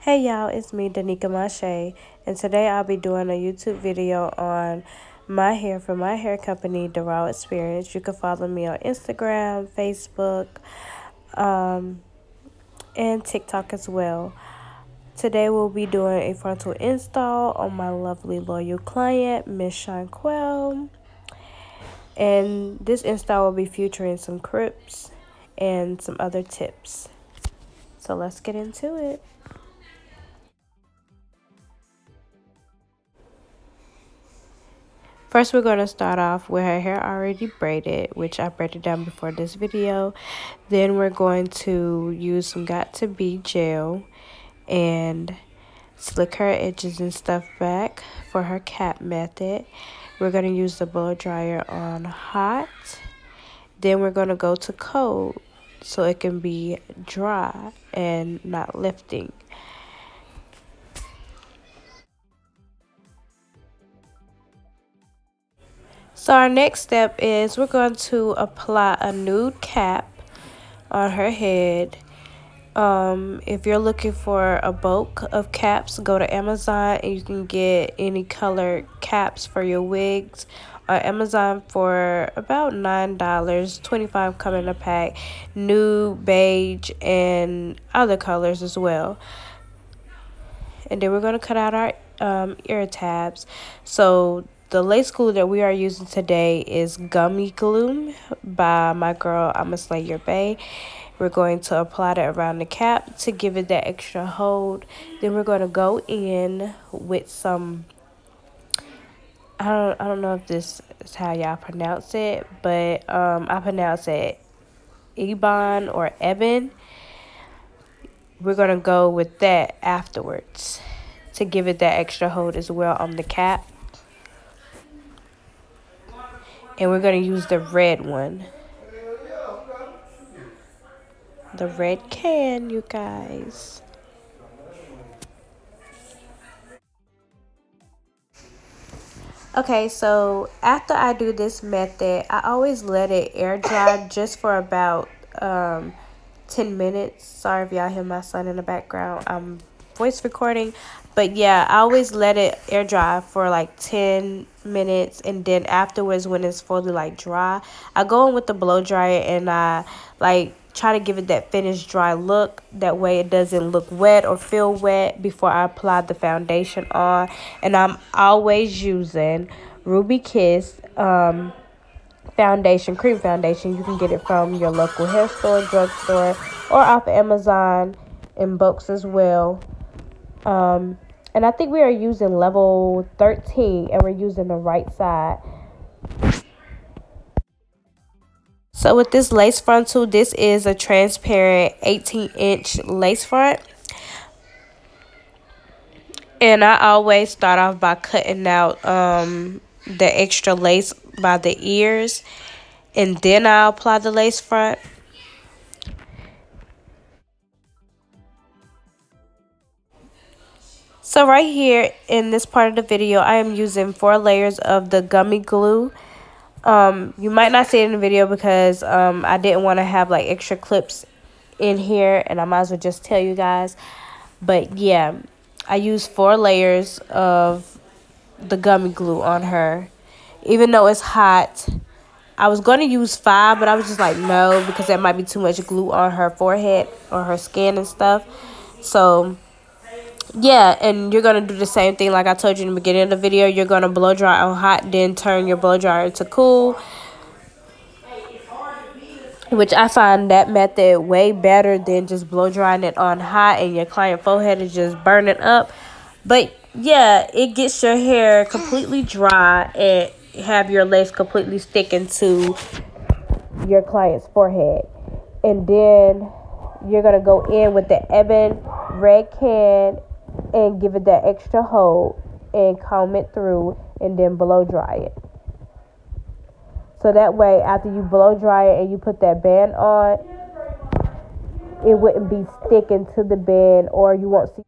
Hey y'all, it's me, Danica Mache, and today I'll be doing a YouTube video on my hair from my hair company, The Raw Experience. You can follow me on Instagram, Facebook, and TikTok as well. Today we'll be doing a frontal install on my lovely loyal client, Miss Shanquelle. And this install will be featuring some CRIMPS and some other tips. So let's get into it. First, we're going to start off with her hair already braided, which I braided down before this video. Then we're going to use some Got To Be gel and slick her edges and stuff back for her cap method. We're going to use the blow dryer on hot. Then we're going to go to cold so it can be dry and not lifting. So our next step is we're going to apply a nude cap on her head. If you're looking for a bulk of caps, go to Amazon and you can get any colored caps for your wigs on Amazon for about $9. 25 come in a pack, nude, beige, and other colors as well. And then we're going to cut out our ear tabs. So the lace glue that we are using today is Gummy Glue by my girl, I'ma Slay Your Bae. We're going to apply that around the cap to give it that extra hold. Then we're going to go in with some, I don't know if this is how y'all pronounce it, but I pronounce it Ebon or Ebon. We're going to go with that afterwards to give it that extra hold as well on the cap. And we're going to use the red one. The red can, you guys. Okay, so after I do this method, I always let it air dry just for about 10 minutes. Sorry if y'all hear my son in the background. I'm voice recording. But yeah, I always let it air dry for like 10 minutes. And then afterwards, when it's fully like dry, I go in with the blow dryer and I like try to give it that finished dry look. That way it doesn't look wet or feel wet before I apply the foundation on. And I'm always using Ruby Kiss foundation, cream foundation. You can get it from your local hair store, drugstore, or off of Amazon in bulks as well. And I think we are using level 13 and we're using the right side. So with this lace frontal, this is a transparent 18-inch lace front. And I always start off by cutting out the extra lace by the ears. And then I'll apply the lace front. So right here in this part of the video, I am using 4 layers of the gummy glue. You might not see it in the video because I didn't want to have like extra clips in here, and I might as well just tell you guys. But yeah, I used 4 layers of the gummy glue on her. Even though it's hot, I was going to use 5, but I was just like, no, because that might be too much glue on her forehead or her skin and stuff. So yeah, and you're going to do the same thing like I told you in the beginning of the video. You're going to blow dry on hot, then turn your blow dryer to cool. Which I find that method way better than just blow drying it on hot and your client forehead is just burning up. But yeah, it gets your hair completely dry and have your lace completely sticking to your client's forehead. And then you're going to go in with the Ebon red can and give it that extra hold and comb it through and then blow dry it. So that way, after you blow dry it and you put that band on, it wouldn't be sticking to the band, or you won't see.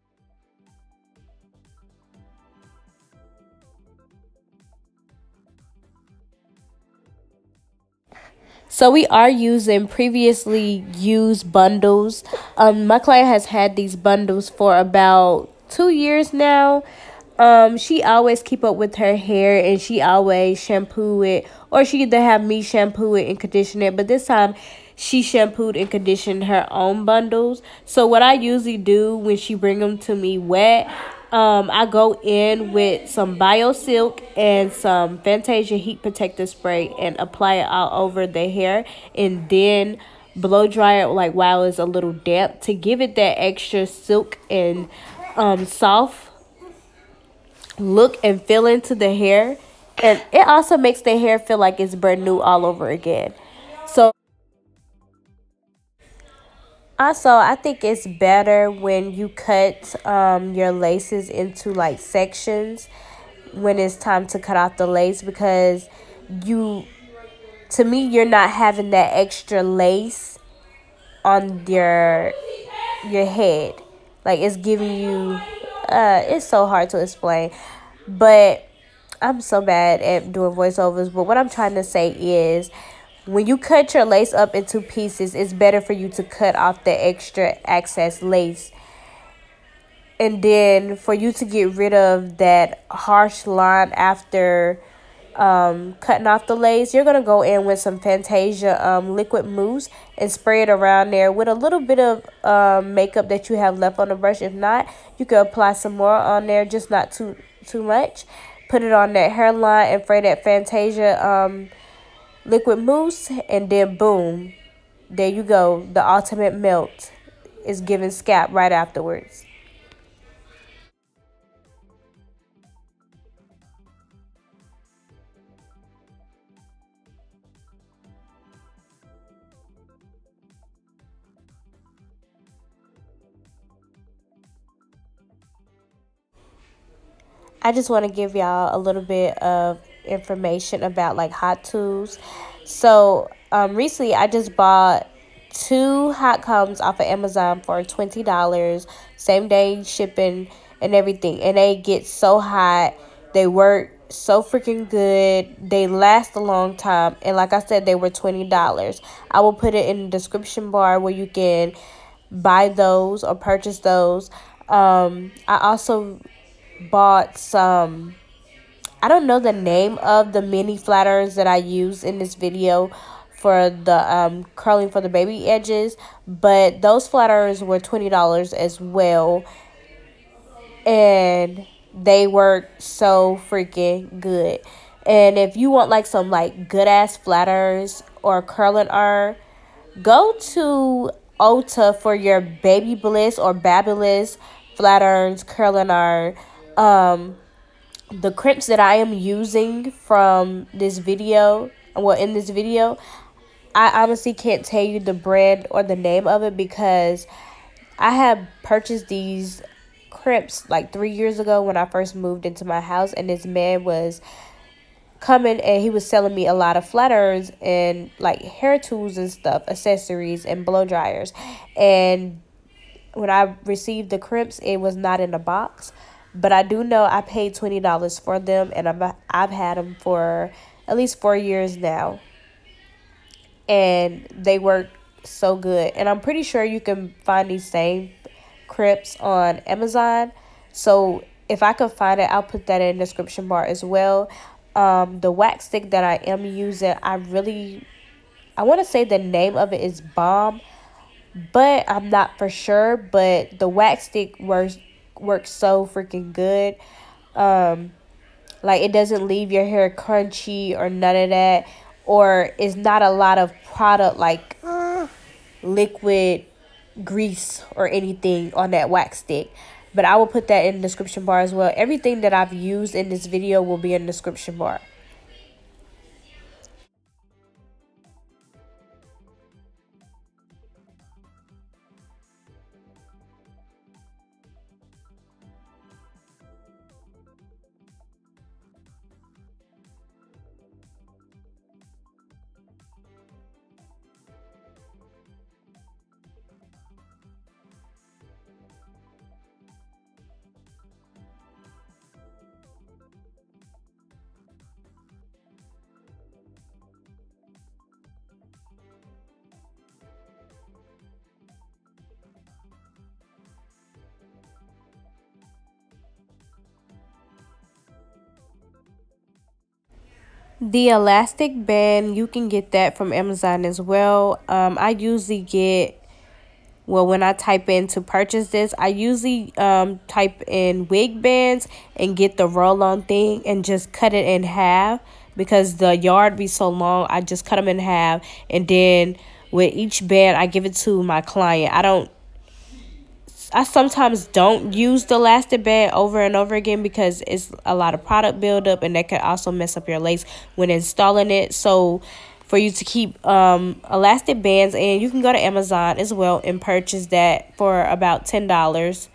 So we are using previously used bundles. My client has had these bundles for about 2 years now. She always keep up with her hair and she always shampoo it, or she either have me shampoo it and condition it. But this time she shampooed and conditioned her own bundles. So what I usually do when she bring them to me wet, I go in with some Biosilk and some Fantasia heat protector spray and apply it all over the hair, and then blow dry it like while it's a little damp to give it that extra silk and soft look and feel into the hair. And it also makes the hair feel like it's brand new all over again. So also, I think it's better when you cut your laces into like sections when it's time to cut off the lace, because to me, you're not having that extra lace on your head. Like, it's giving you, it's so hard to explain, but I'm so bad at doing voiceovers. But what I'm trying to say is, when you cut your lace up into pieces, it's better for you to cut off the extra excess lace. And then for you to get rid of that harsh line after cutting off the lace, you're going to go in with some Fantasia liquid mousse and spray it around there with a little bit of makeup that you have left on the brush. If not, you can apply some more on there, just not too much. Put it on that hairline and spray that Fantasia liquid mousse, and then boom, there you go. The ultimate melt is giving scalp right afterwards. I just want to give y'all a little bit of information about like hot tools. So recently I just bought 2 hot combs off of Amazon for $20, same day shipping and everything, and they get so hot. They work so freaking good. They last a long time, and like I said, they were $20. I will put it in the description bar where you can buy those or purchase those. I also bought some, I don't know the name of the mini flatterers that I used in this video for the curling for the baby edges, but those flatterers were $20 as well, and they work so freaking good. And if you want like some like good ass flatterers or curling iron, go to Ulta for your Baby Bliss or Babyless flat irons, curling iron. The crimps that I am using from this video, well, in this video, I honestly can't tell you the brand or the name of it, because I have purchased these crimps like 3 years ago when I first moved into my house, and this man was coming and he was selling me a lot of flat irons and like hair tools and stuff, accessories and blow dryers. And when I received the crimps, it was not in a box, but I do know I paid $20 for them, and I've had them for at least 4 years now, and they work so good. And I'm pretty sure you can find these same crimps on Amazon. So if I could find it, I'll put that in the description bar as well. The wax stick that I am using, I want to say the name of it is Bomb, but I'm not for sure. But the wax stick works so freaking good. Like, it doesn't leave your hair crunchy or none of that, or it's not a lot of product like liquid grease or anything on that wax stick. But I will put that in the description bar as well. Everything that I've used in this video will be in the description bar. The elastic band, you can get that from Amazon as well. I usually get, well, when I type in to purchase this, I usually type in wig bands and get the roll-on thing and just cut it in half because the yard be so long. I just cut them in half, and then with each band, I give it to my client. I sometimes don't use the elastic band over and over again because it's a lot of product buildup, and that could also mess up your lace when installing it. So for you to keep elastic bands, and you can go to Amazon as well and purchase that for about $10.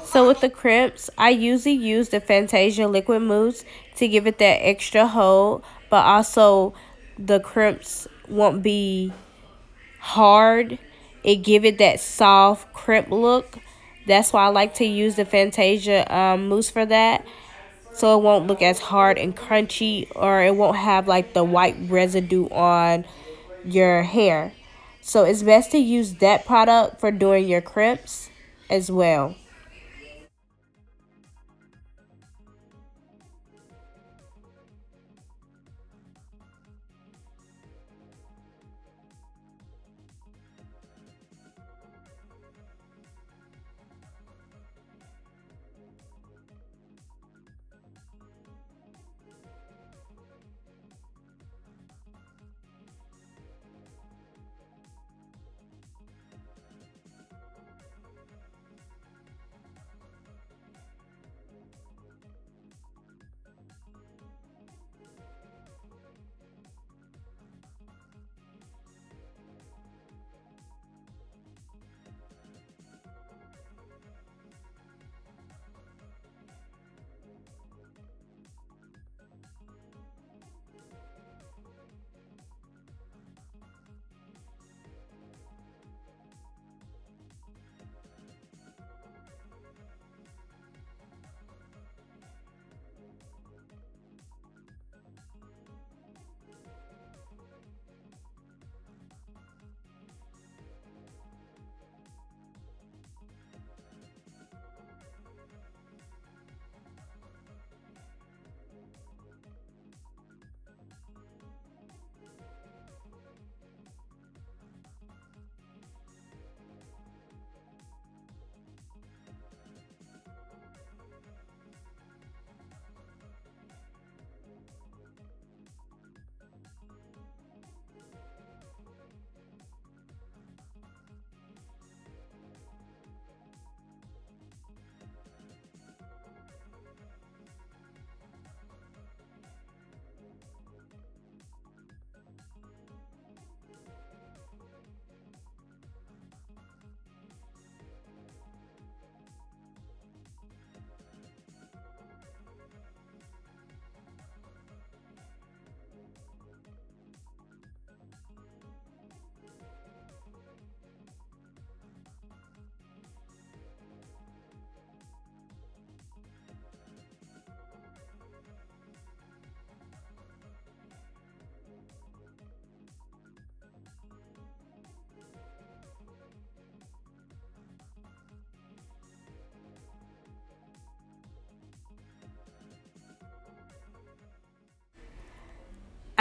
So with the crimps, I usually use the Fantasia liquid mousse to give it that extra hold, but also the crimps won't be hard. It give it that soft crimp look. That's why I like to use the Fantasia mousse for that. So it won't look as hard and crunchy, or it won't have like the white residue on your hair. So it's best to use that product for doing your crimps as well.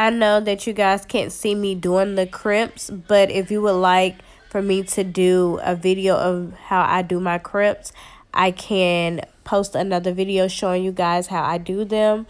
I know that you guys can't see me doing the crimps, but if you would like for me to do a video of how I do my crimps, I can post another video showing you guys how I do them.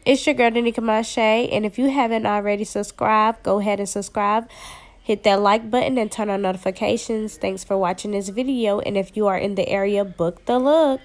It's your girl, Danica Mache, and if you haven't already subscribed, go ahead and subscribe. Hit that like button and turn on notifications. Thanks for watching this video, and if you are in the area, book the look.